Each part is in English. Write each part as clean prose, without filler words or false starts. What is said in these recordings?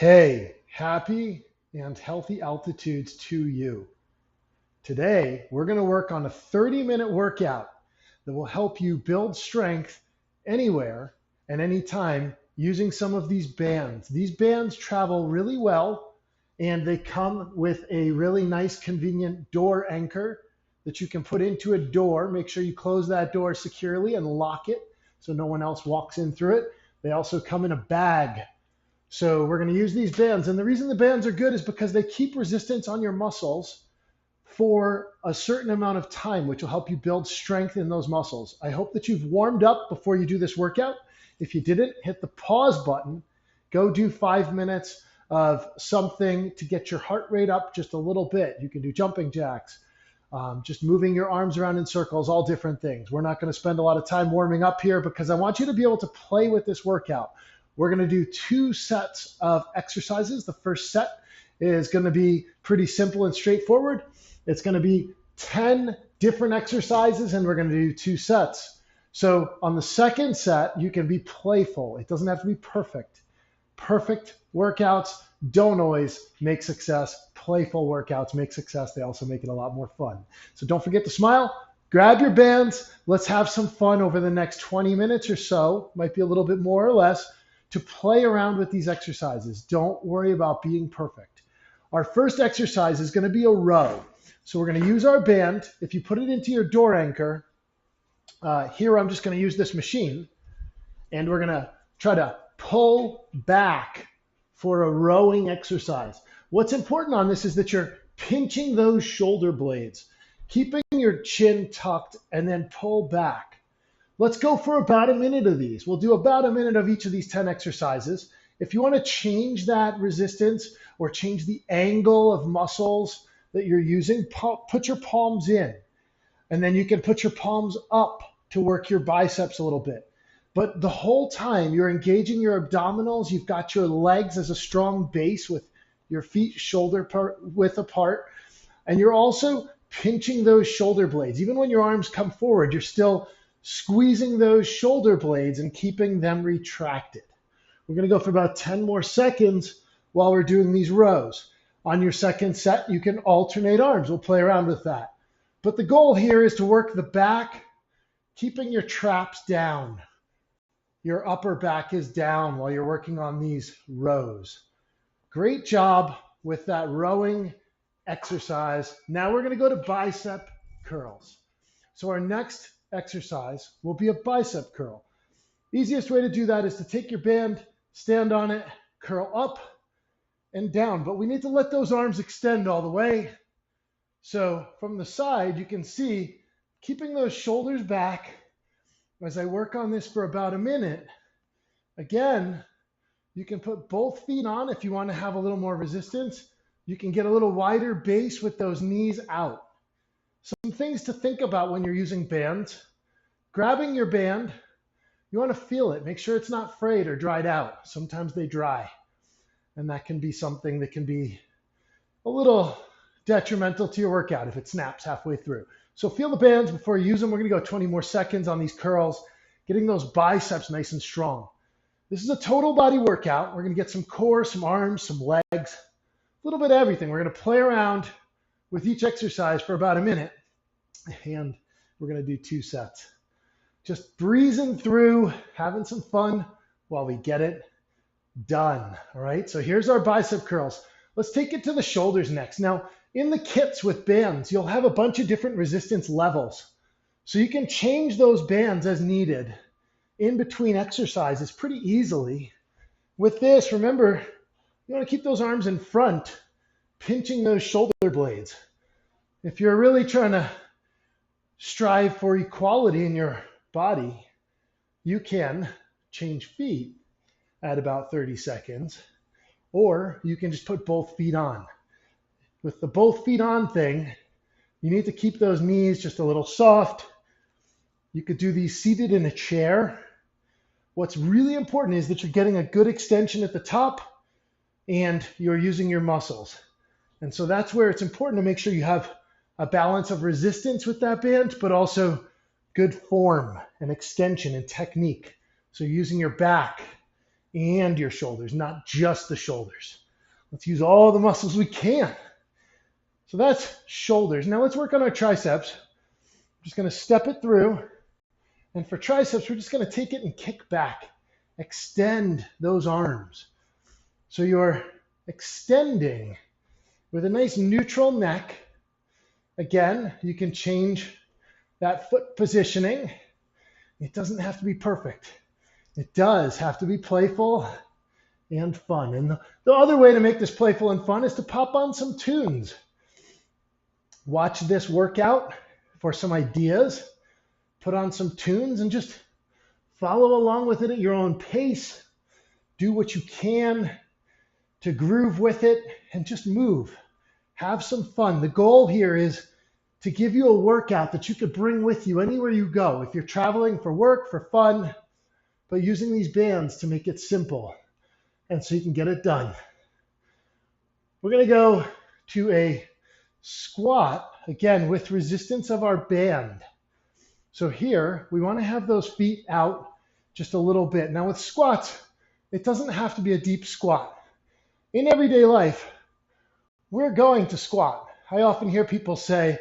Hey, happy and healthy altitudes to you. Today, we're going to work on a 30-minute workout that will help you build strength anywhere and anytime using some of these bands. These bands travel really well and they come with a really nice, convenient door anchor that you can put into a door. Make sure you close that door securely and lock it so no one else walks in through it. They also come in a bag. So we're going to use these bands. And the reason the bands are good is because they keep resistance on your muscles for a certain amount of time, which will help you build strength in those muscles. I hope that you've warmed up before you do this workout. If you didn't, hit the pause button. Go do 5 minutes of something to get your heart rate up just a little bit. You can do jumping jacks, just moving your arms around in circles, all different things. We're not going to spend a lot of time warming up here because I want you to be able to play with this workout. We're going to do 2 sets of exercises. The first set is going to be pretty simple and straightforward. It's going to be 10 different exercises, and we're going to do 2 sets. So on the second set, you can be playful. It doesn't have to be perfect. Perfect workouts don't always make success. Playful workouts make success. They also make it a lot more fun. So don't forget to smile. Grab your bands. Let's have some fun over the next 20 minutes or so. Might be a little bit more or less, to play around with these exercises. Don't worry about being perfect. Our first exercise is going to be a row. So we're going to use our band. If you put it into your door anchor, here I'm just going to use this machine, and we're going to try to pull back for a rowing exercise. What's important on this is that you're pinching those shoulder blades, keeping your chin tucked, and then pull back. Let's go for about a minute of these. We'll do about a minute of each of these 10 exercises. If you want to change that resistance or change the angle of muscles that you're using, put your palms in, and then you can put your palms up to work your biceps a little bit. But the whole time you're engaging your abdominals, you've got your legs as a strong base with your feet shoulder width apart, and you're also pinching those shoulder blades. Even when your arms come forward, you're still squeezing those shoulder blades and keeping them retracted. We're going to go for about 10 more seconds while we're doing these rows. On your second set, you can alternate arms. We'll play around with that. But the goal here is to work the back, keeping your traps down. Your upper back is down while you're working on these rows. Great job with that rowing exercise. Now we're going to go to bicep curls. So our next exercise will be a bicep curl. Easiest way to do that is to take your band, stand on it, curl up and down, but we need to let those arms extend all the way. So from the side, you can see keeping those shoulders back as I work on this for about a minute. Again, you can put both feet on if you want to have a little more resistance. You can get a little wider base with those knees out. Some things to think about when you're using bands. Grabbing your band, you want to feel it. Make sure it's not frayed or dried out. Sometimes they dry, and that can be something that can be a little detrimental to your workout if it snaps halfway through. So feel the bands before you use them. We're going to go 20 more seconds on these curls, getting those biceps nice and strong. This is a total body workout. We're going to get some core, some arms, some legs, a little bit of everything. We're going to play around with each exercise for about a minute, and we're going to do 2 sets. Just breezing through, having some fun while we get it done. All right, so here's our bicep curls. Let's take it to the shoulders next. Now, in the kits with bands, you'll have a bunch of different resistance levels. So you can change those bands as needed in between exercises pretty easily. With this, remember, you want to keep those arms in front, pinching those shoulder blades. If you're really trying to strive for equality in your body, you can change feet at about 30 seconds, or you can just put both feet on. With the both feet on thing, you need to keep those knees just a little soft. You could do these seated in a chair. What's really important is that you're getting a good extension at the top and you're using your muscles. And so that's where it's important to make sure you have a balance of resistance with that band, but also good form and extension and technique. So using your back and your shoulders, not just the shoulders. Let's use all the muscles we can. So that's shoulders. Now let's work on our triceps. I'm just going to step it through. And for triceps, we're just going to take it and kick back. Extend those arms. So you're extending with a nice neutral neck. Again, you can change that foot positioning. It doesn't have to be perfect. It does have to be playful and fun. And the other way to make this playful and fun is to pop on some tunes. Watch this workout for some ideas. Put on some tunes and just follow along with it at your own pace. Do what you can to groove with it and just move. Have some fun. The goal here is to give you a workout that you could bring with you anywhere you go. If you're traveling for work, for fun, but using these bands to make it simple and so you can get it done. We're going to go to a squat, again, with resistance of our band. So here, we want to have those feet out just a little bit. Now with squats, it doesn't have to be a deep squat. In everyday life, we're going to squat. I often hear people say,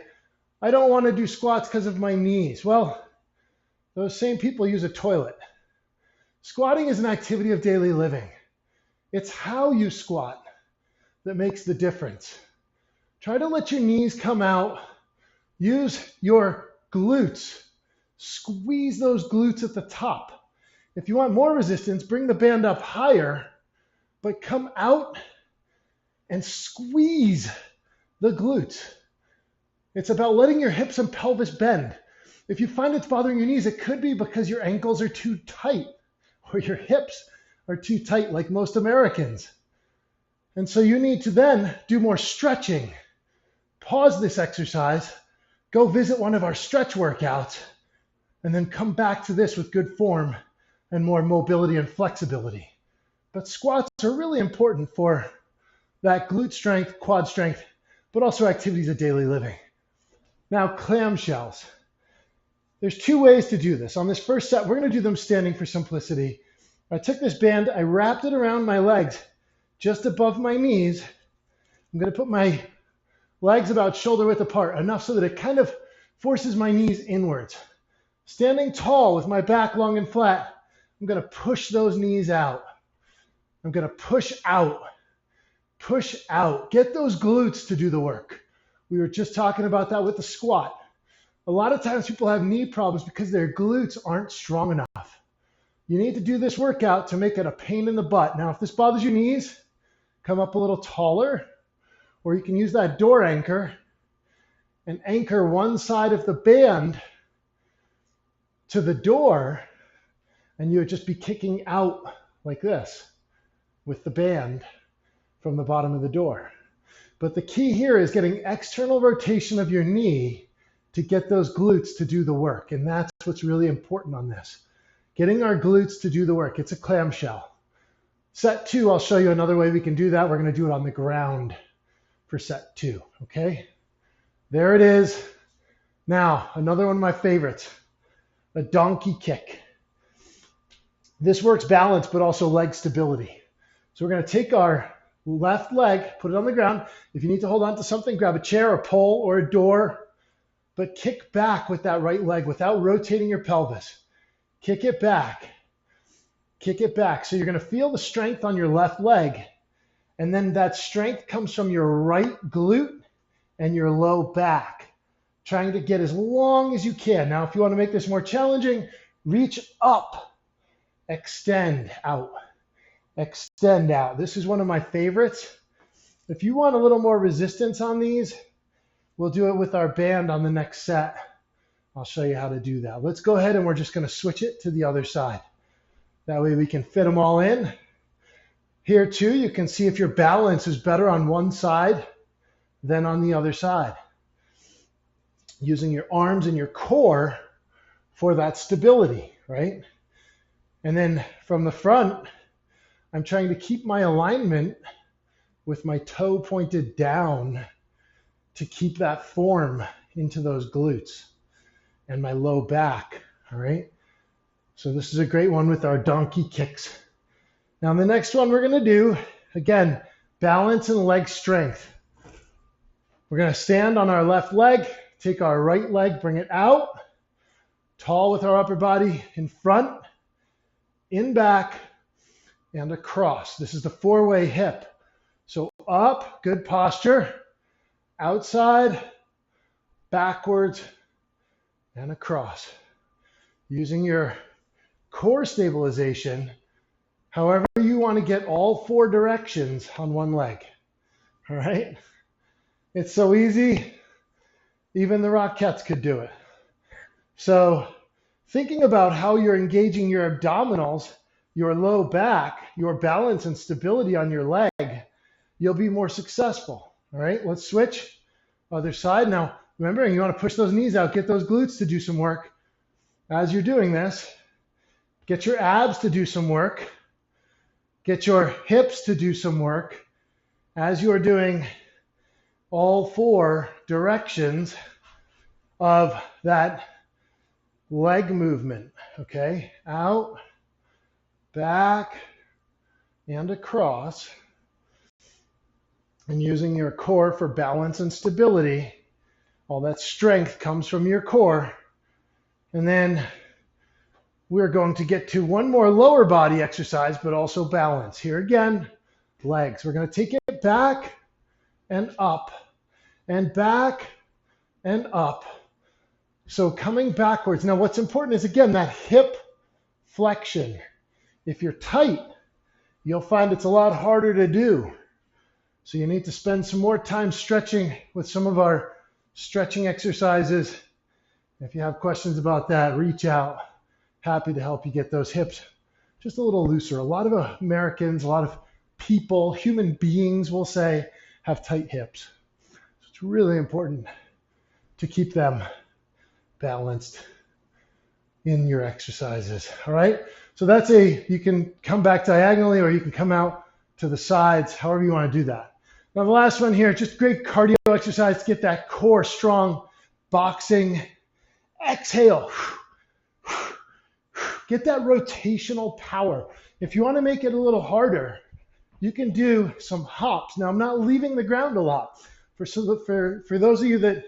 I don't want to do squats because of my knees. Well, those same people use a toilet. Squatting is an activity of daily living. It's how you squat that makes the difference. Try to let your knees come out. Use your glutes. Squeeze those glutes at the top. If you want more resistance, bring the band up higher, but come out and squeeze the glutes. It's about letting your hips and pelvis bend. If you find it's bothering your knees, it could be because your ankles are too tight or your hips are too tight like most Americans. And so you need to then do more stretching. Pause this exercise, go visit one of our stretch workouts, and then come back to this with good form and more mobility and flexibility. But squats are really important for that glute strength, quad strength, but also activities of daily living. Now, clamshells. There's two ways to do this. On this first set, we're going to do them standing for simplicity. I took this band, I wrapped it around my legs just above my knees. I'm going to put my legs about shoulder width apart, enough so that it kind of forces my knees inwards. Standing tall with my back long and flat, I'm going to push those knees out. I'm going to push out. Push out. Get those glutes to do the work. We were just talking about that with the squat. A lot of times people have knee problems because their glutes aren't strong enough. You need to do this workout to make it a pain in the butt. Now, if this bothers your knees, come up a little taller, or you can use that door anchor and anchor one side of the band to the door, and you would just be kicking out like this with the band from the bottom of the door. But the key here is getting external rotation of your knee to get those glutes to do the work. And that's what's really important on this. Getting our glutes to do the work. It's a clamshell. Set 2, I'll show you another way we can do that. We're going to do it on the ground for set 2, okay? There it is. Now, another one of my favorites, a donkey kick. This works balance, but also leg stability. So we're going to take our left leg, put it on the ground. If you need to hold on to something, grab a chair, a pole, or a door, but kick back with that right leg without rotating your pelvis. Kick it back. Kick it back. So you're going to feel the strength on your left leg, and then that strength comes from your right glute and your low back, trying to get as long as you can. Now, if you want to make this more challenging, reach up, extend out. Extend out. This is one of my favorites. If you want a little more resistance on these, we'll do it with our band on the next set. I'll show you how to do that. Let's go ahead and we're just going to switch it to the other side. That way we can fit them all in. Here too, you can see if your balance is better on one side than on the other side. Using your arms and your core for that stability, right? And then from the front, I'm trying to keep my alignment with my toe pointed down to keep that form into those glutes and my low back, all right? So this is a great one with our donkey kicks. Now the next one we're going to do, again, balance and leg strength. We're going to stand on our left leg, take our right leg, bring it out, tall with our upper body in front, in back, and across. This is the four-way hip. So up, good posture, outside, backwards, and across. Using your core stabilization, however you want to get all four directions on one leg. All right? It's so easy, even the Rockettes could do it. So thinking about how you're engaging your abdominals, your low back, your balance and stability on your leg, you'll be more successful. All right, let's switch. Other side. Now, remember, you want to push those knees out, get those glutes to do some work. As you're doing this, get your abs to do some work. Get your hips to do some work as you are doing all four directions of that leg movement. Okay, out, back, and across. And using your core for balance and stability. All that strength comes from your core. And then we're going to get to one more lower body exercise, but also balance. Here again, legs. We're going to take it back and up, and back and up. So coming backwards. Now what's important is, again, that hip flexion. If you're tight, you'll find it's a lot harder to do. So you need to spend some more time stretching with some of our stretching exercises. If you have questions about that, reach out. Happy to help you get those hips just a little looser. A lot of Americans, a lot of people, human beings, we'll say, have tight hips. So it's really important to keep them balanced in your exercises. All right. So that's you can come back diagonally or you can come out to the sides, however you want to do that. Now the last one here, just great cardio exercise to get that core strong, boxing. Exhale. Get that rotational power. If you want to make it a little harder, you can do some hops. Now I'm not leaving the ground a lot. For those of you that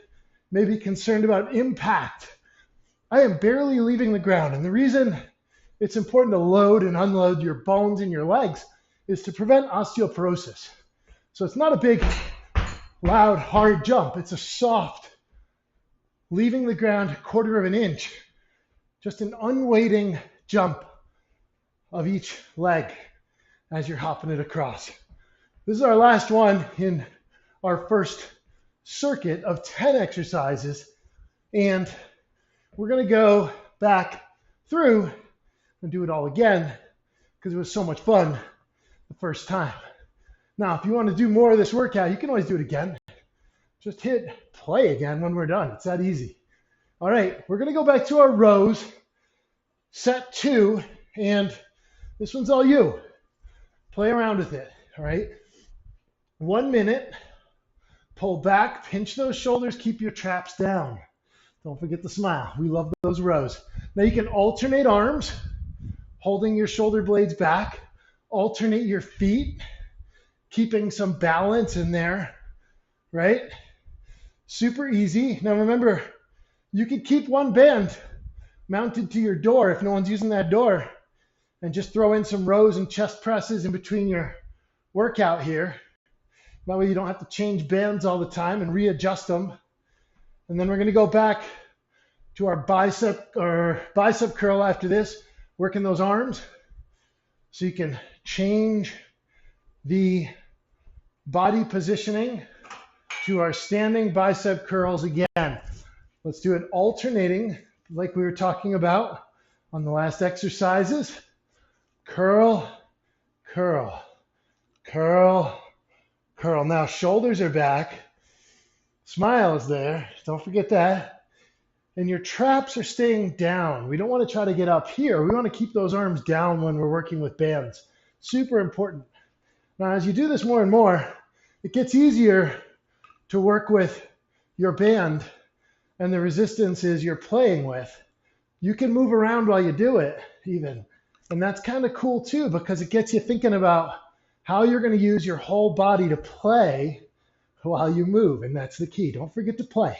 may be concerned about impact, I am barely leaving the ground. And the reason it's important to load and unload your bones in your legs is to prevent osteoporosis. So it's not a big, loud, hard jump. It's a soft, leaving the ground a quarter of an inch, just an unweighting jump of each leg as you're hopping it across. This is our last one in our first circuit of 10 exercises. And we're going to go back through and do it all again because it was so much fun the first time. Now, if you want to do more of this workout, you can always do it again. Just hit play again when we're done. It's that easy. All right, we're going to go back to our rows, set 2, and this one's all you. Play around with it, all right? 1 minute, pull back, pinch those shoulders, keep your traps down. Don't forget to smile. We love those rows. Now you can alternate arms, holding your shoulder blades back, alternate your feet, keeping some balance in there, right? Super easy. Now remember, you could keep one band mounted to your door if no one's using that door and just throw in some rows and chest presses in between your workout here. That way you don't have to change bands all the time and readjust them. And then we're going to go back to our bicep curl after this, working those arms so you can change the body positioning to our standing bicep curls again. Let's do it alternating like we were talking about on the last exercises. Curl, curl, curl, curl. Now shoulders are back. Smile is there. Don't forget that. And your traps are staying down. We don't want to try to get up here. We want to keep those arms down when we're working with bands. Super important. Now, as you do this more and more, it gets easier to work with your band and the resistances you're playing with. You can move around while you do it, even. And that's kind of cool too, because it gets you thinking about how you're going to use your whole body to play while you move. And that's the key. Don't forget to play.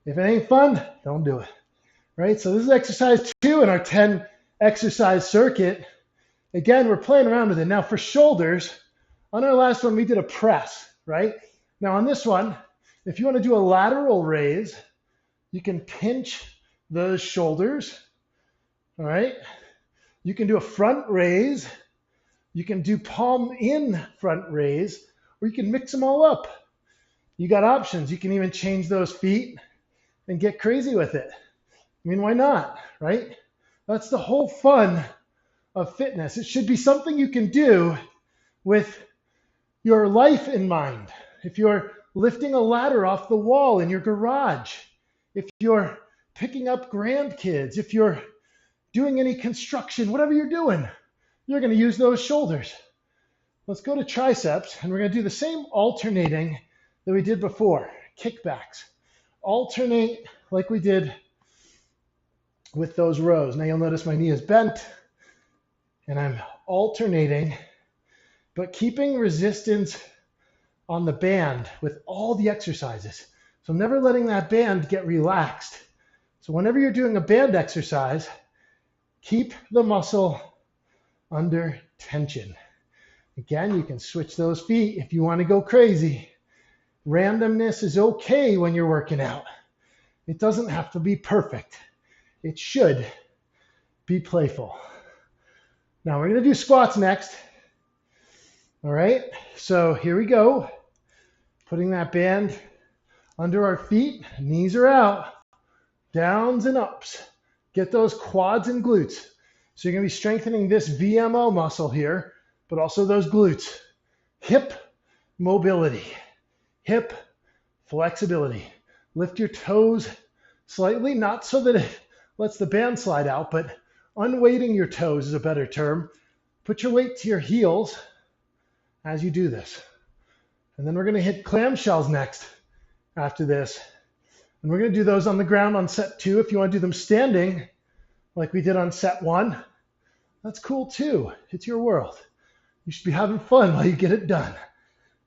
If it ain't fun, don't do it. Right? So this is exercise 2 in our 10 exercise circuit. Again, we're playing around with it. Now for shoulders, on our last one, we did a press, right? Now on this one, if you want to do a lateral raise, you can pinch those shoulders, all right? You can do a front raise. You can do palm in front raise, or you can mix them all up. You got options. You can even change those feet and get crazy with it. I mean, why not, right? That's the whole fun of fitness. It should be something you can do with your life in mind. If you're lifting a ladder off the wall in your garage, if you're picking up grandkids, if you're doing any construction, whatever you're doing, you're going to use those shoulders. Let's go to triceps, and we're going to do the same alternating that we did before, kickbacks. Alternate like we did with those rows. Now you'll notice my knee is bent, and I'm alternating, but keeping resistance on the band with all the exercises. So I'm never letting that band get relaxed. So whenever you're doing a band exercise, keep the muscle under tension. Again, you can switch those feet if you want to go crazy. Randomness is okay when you're working out. It doesn't have to be perfect. It should be playful. Now we're going to do squats next. All right, so here we go. Putting that band under our feet, knees are out, downs and ups. Get those quads and glutes. So you're going to be strengthening this VMO muscle here, but also those glutes. Hip mobility, hip flexibility. Lift your toes slightly, not so that it lets the band slide out, but unweighting your toes is a better term. Put your weight to your heels as you do this. And then we're going to hit clamshells next after this. And we're going to do those on the ground on set 2. If you want to do them standing, like we did on set 1, that's cool too. It's your world. You should be having fun while you get it done.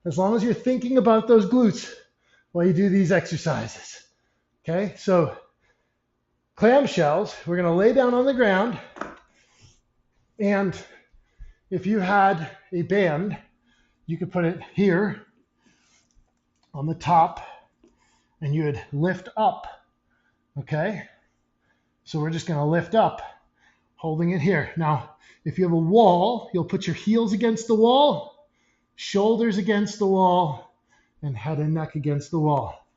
As long as you're thinking about those glutes while you do these exercises. Okay, so clamshells, we're going to lay down on the ground. And if you had a band, you could put it here on the top and you would lift up. Okay, so we're just going to lift up, holding it here. Now, if you have a wall, you'll put your heels against the wall, shoulders against the wall, and head and neck against the wall.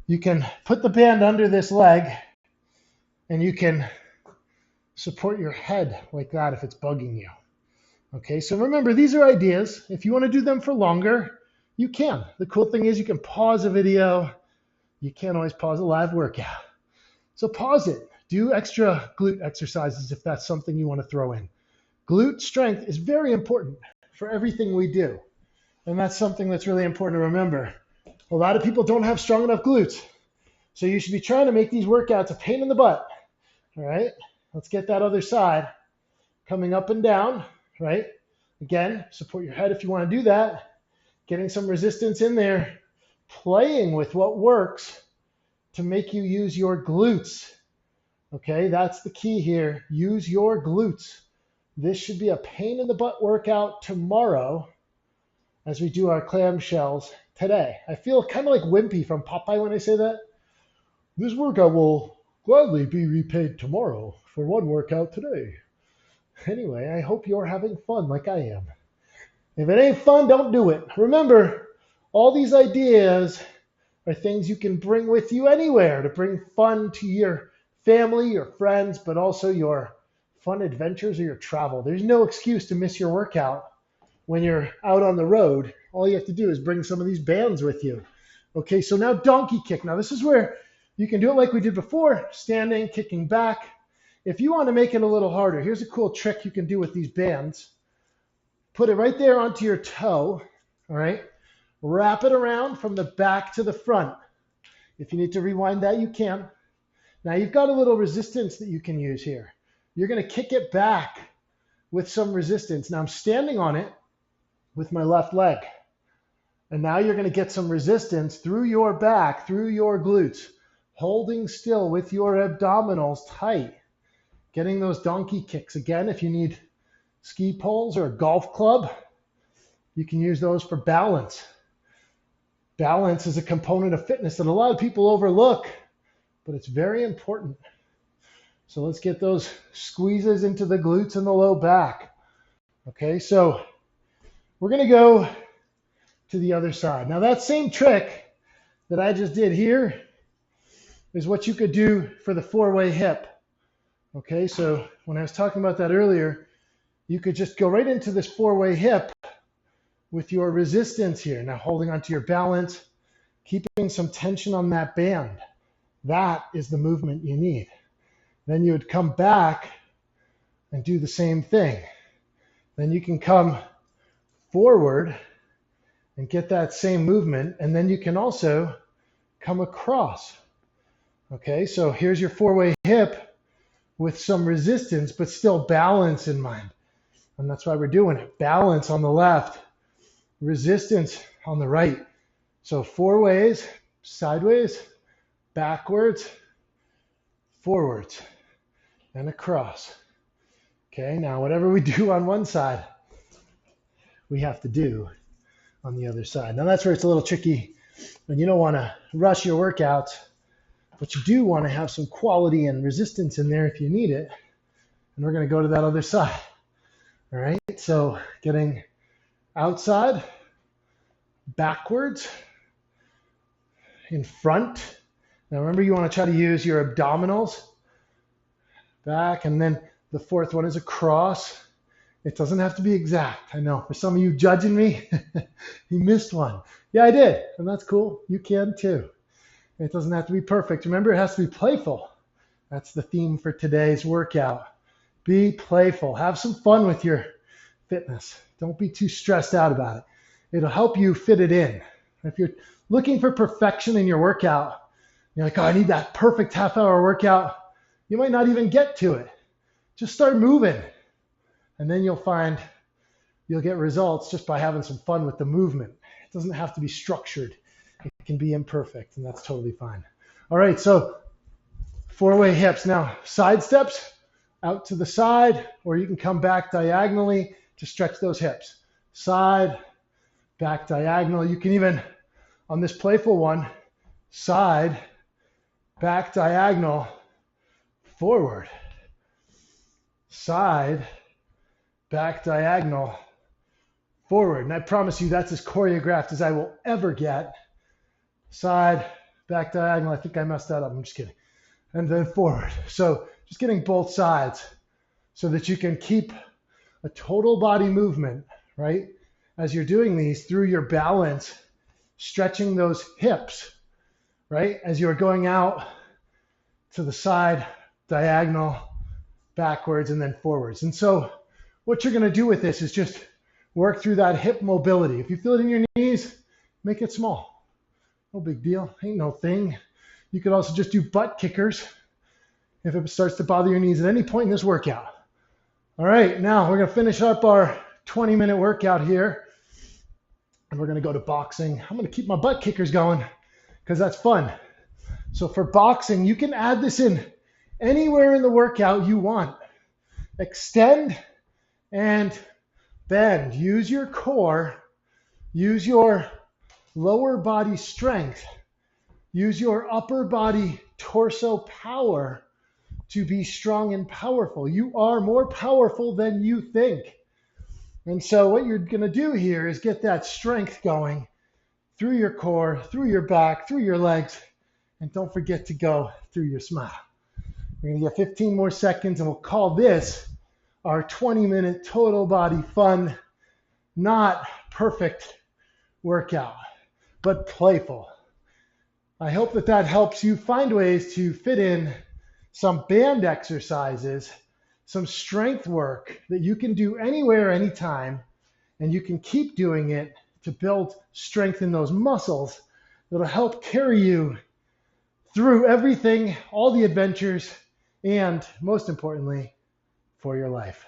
You can put the band under this leg, and you can support your head like that if it's bugging you. Okay, so remember, these are ideas. If you want to do them for longer, you can. The cool thing is you can pause a video. You can't always pause a live workout. So pause it. Do extra glute exercises if that's something you want to throw in. Glute strength is very important for everything we do. And that's something that's really important to remember. A lot of people don't have strong enough glutes. So you should be trying to make these workouts a pain in the butt. All right, let's get that other side. Coming up and down, right? Again, support your head if you want to do that. Getting some resistance in there. Playing with what works to make you use your glutes. Okay, that's the key here. Use your glutes. This should be a pain in the butt workout tomorrow as we do our clamshells today. I feel kind of like Wimpy from Popeye when I say that. This workout will gladly be repaid tomorrow for one workout today. Anyway, I hope you're having fun like I am. If it ain't fun, don't do it. Remember, all these ideas are things you can bring with you anywhere to bring fun to your family, your friends, but also your fun adventures or your travel. There's no excuse to miss your workout when you're out on the road. All you have to do is bring some of these bands with you. Okay, so now donkey kick. Now this is where you can do it like we did before, standing, kicking back. If you want to make it a little harder, here's a cool trick you can do with these bands. Put it right there onto your toe, all right? Wrap it around from the back to the front. If you need to rewind that, you can. Now you've got a little resistance that you can use here. You're going to kick it back with some resistance. Now I'm standing on it with my left leg. And now you're going to get some resistance through your back, through your glutes, holding still with your abdominals tight, getting those donkey kicks. Again, if you need ski poles or a golf club, you can use those for balance. Balance is a component of fitness that a lot of people overlook, but it's very important. So let's get those squeezes into the glutes and the low back. Okay, so we're going to go to the other side. Now that same trick that I just did here is what you could do for the four-way hip. Okay, so when I was talking about that earlier, you could just go right into this four-way hip with your resistance here. Now holding onto your balance, keeping some tension on that band. That is the movement you need. Then you would come back and do the same thing. Then you can come forward and get that same movement, and then you can also come across. Okay, so here's your four-way hip with some resistance, but still balance in mind. And that's why we're doing it. Balance on the left, resistance on the right. So four ways, sideways, backwards, forwards, and across. Okay, now whatever we do on one side, we have to do on the other side. Now that's where it's a little tricky, and you don't want to rush your workouts, but you do want to have some quality and resistance in there if you need it. And we're going to go to that other side. All right, so getting outside, backwards, in front. Now remember, you want to try to use your abdominals, back, and then the fourth one is across. It doesn't have to be exact. I know for some of you judging me, you missed one. Yeah, I did, and that's cool. You can too. It doesn't have to be perfect. Remember, it has to be playful. That's the theme for today's workout. Be playful. Have some fun with your fitness. Don't be too stressed out about it. It'll help you fit it in. If you're looking for perfection in your workout, you're like, oh, I need that perfect half-hour workout. You might not even get to it. Just start moving. And then you'll find you'll get results just by having some fun with the movement. It doesn't have to be structured. It can be imperfect, and that's totally fine. All right, so four-way hips. Now, side steps out to the side, or you can come back diagonally to stretch those hips. Side, back diagonal. You can even, on this playful one, side, back diagonal, forward. Side, back diagonal, forward. And I promise you that's as choreographed as I will ever get. Side, back diagonal. I think I messed that up. I'm just kidding. And then forward. So just getting both sides so that you can keep a total body movement, right? As you're doing these through your balance, stretching those hips, right? As you're going out to the side, diagonal, backwards, and then forwards. And so what you're going to do with this is just work through that hip mobility. If you feel it in your knees, make it small. No big deal. Ain't no thing. You could also just do butt kickers if it starts to bother your knees at any point in this workout. All right, now we're going to finish up our 20-minute workout here. And we're going to go to boxing. I'm going to keep my butt kickers going because that's fun. So for boxing, you can add this in anywhere in the workout you want. Extend and bend. Use your core. Use your lower body strength. Use your upper body torso power to be strong and powerful. You are more powerful than you think. And so what you're going to do here is get that strength going through your core, through your back, through your legs, and don't forget to go through your smile. We're going to get 15 more seconds, and we'll call this our 20-minute total body fun, not perfect workout, but playful. I hope that that helps you find ways to fit in some band exercises, some strength work that you can do anywhere, anytime, and you can keep doing it to build strength in those muscles that'll help carry you through everything, all the adventures, and most importantly, for your life.